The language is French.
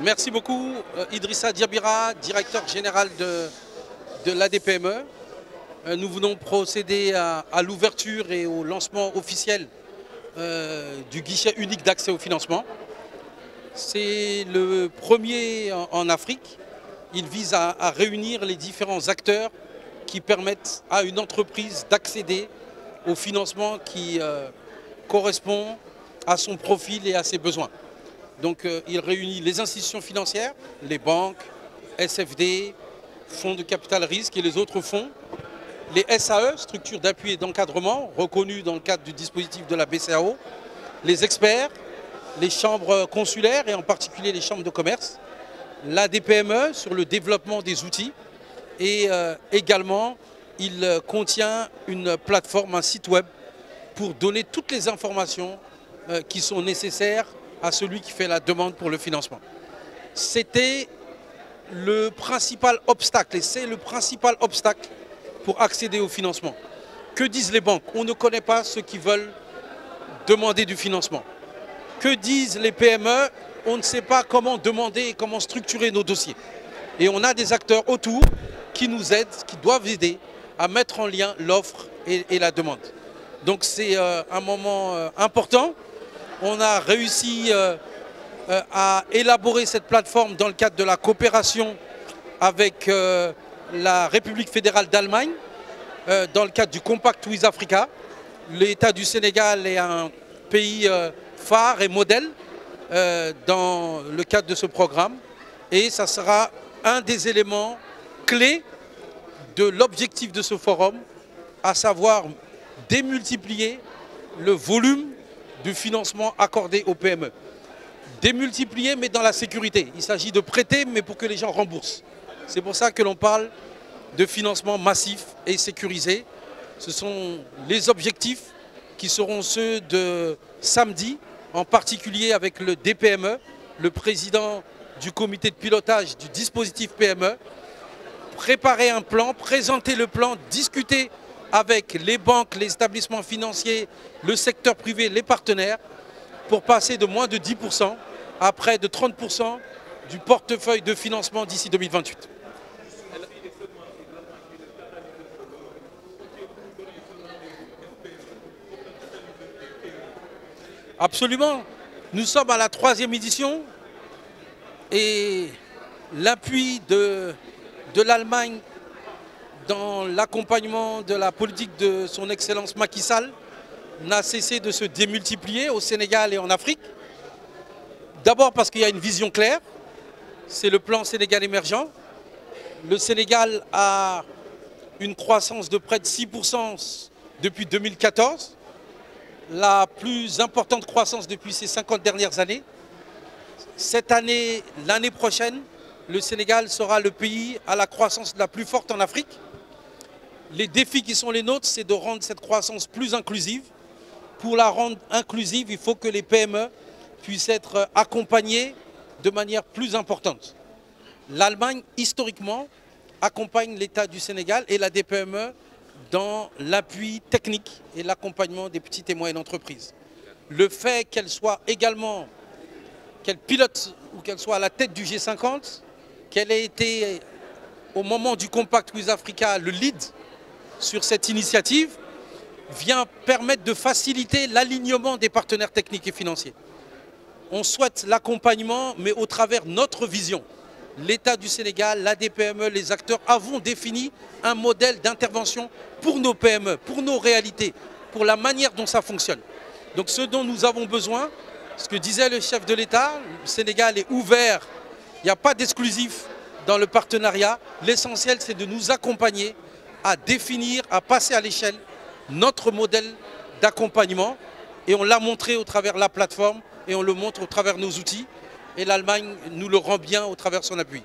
Merci beaucoup Idrissa Diabira, directeur général de l'ADPME. Nous venons procéder à l'ouverture et au lancement officiel du guichet unique d'accès au financement. C'est le premier en Afrique. Il vise à réunir les différents acteurs qui permettent à une entreprise d'accéder au financement qui correspond à son profil et à ses besoins. Donc il réunit les institutions financières, les banques, SFD, fonds de capital risque et les autres fonds, les SAE, structures d'appui et d'encadrement, reconnues dans le cadre du dispositif de la BCAO, les experts, les chambres consulaires et en particulier les chambres de commerce, l'ADPME sur le développement des outils et également il contient une plateforme, un site web pour donner toutes les informations qui sont nécessaires à celui qui fait la demande pour le financement. C'était le principal obstacle et c'est le principal obstacle pour accéder au financement. Que disent les banques? On ne connaît pas ceux qui veulent demander du financement. Que disent les PME? On ne sait pas comment demander et comment structurer nos dossiers. Et on a des acteurs autour qui nous aident, qui doivent aider à mettre en lien l'offre et la demande. Donc c'est un moment important. On a réussi à élaborer cette plateforme dans le cadre de la coopération avec la République fédérale d'Allemagne, dans le cadre du Compact with Africa. L'État du Sénégal est un pays phare et modèle dans le cadre de ce programme. Et ça sera un des éléments clés de l'objectif de ce forum, à savoir démultiplier le volume du financement accordé aux PME. Démultiplier, mais dans la sécurité. Il s'agit de prêter, mais pour que les gens remboursent. C'est pour ça que l'on parle de financement massif et sécurisé. Ce sont les objectifs qui seront ceux de samedi, en particulier avec le DPME, le président du comité de pilotage du dispositif PME. Préparer un plan, présenter le plan, discuter avec les banques, les établissements financiers, le secteur privé, les partenaires, pour passer de moins de 10% à près de 30% du portefeuille de financement d'ici 2028. Absolument. Nous sommes à la 3e édition et l'appui de l'Allemagne dans l'accompagnement de la politique de son Excellence Macky Sall n'a cessé de se démultiplier au Sénégal et en Afrique. D'abord parce qu'il y a une vision claire, c'est le plan Sénégal émergent. Le Sénégal a une croissance de près de 6% depuis 2014, la plus importante croissance depuis ces 50 dernières années. Cette année, l'année prochaine, le Sénégal sera le pays à la croissance la plus forte en Afrique. Les défis qui sont les nôtres, c'est de rendre cette croissance plus inclusive. Pour la rendre inclusive, il faut que les PME puissent être accompagnées de manière plus importante. L'Allemagne, historiquement, accompagne l'État du Sénégal et la DPME dans l'appui technique et l'accompagnement des petites et moyennes entreprises. Le fait qu'elle soit également, qu'elle pilote ou qu'elle soit à la tête du G50, qu'elle ait été au moment du Compact with Africa le lead sur cette initiative, vient permettre de faciliter l'alignement des partenaires techniques et financiers. On souhaite l'accompagnement, mais au travers de notre vision. L'État du Sénégal, l'ADPME, les acteurs avons défini un modèle d'intervention pour nos PME, pour nos réalités, pour la manière dont ça fonctionne. Donc ce dont nous avons besoin, ce que disait le chef de l'État, le Sénégal est ouvert, il n'y a pas d'exclusif dans le partenariat. L'essentiel, c'est de nous accompagner à définir, à passer à l'échelle notre modèle d'accompagnement. Et on l'a montré au travers de la plateforme et on le montre au travers de nos outils. Et l'Allemagne nous le rend bien au travers de son appui.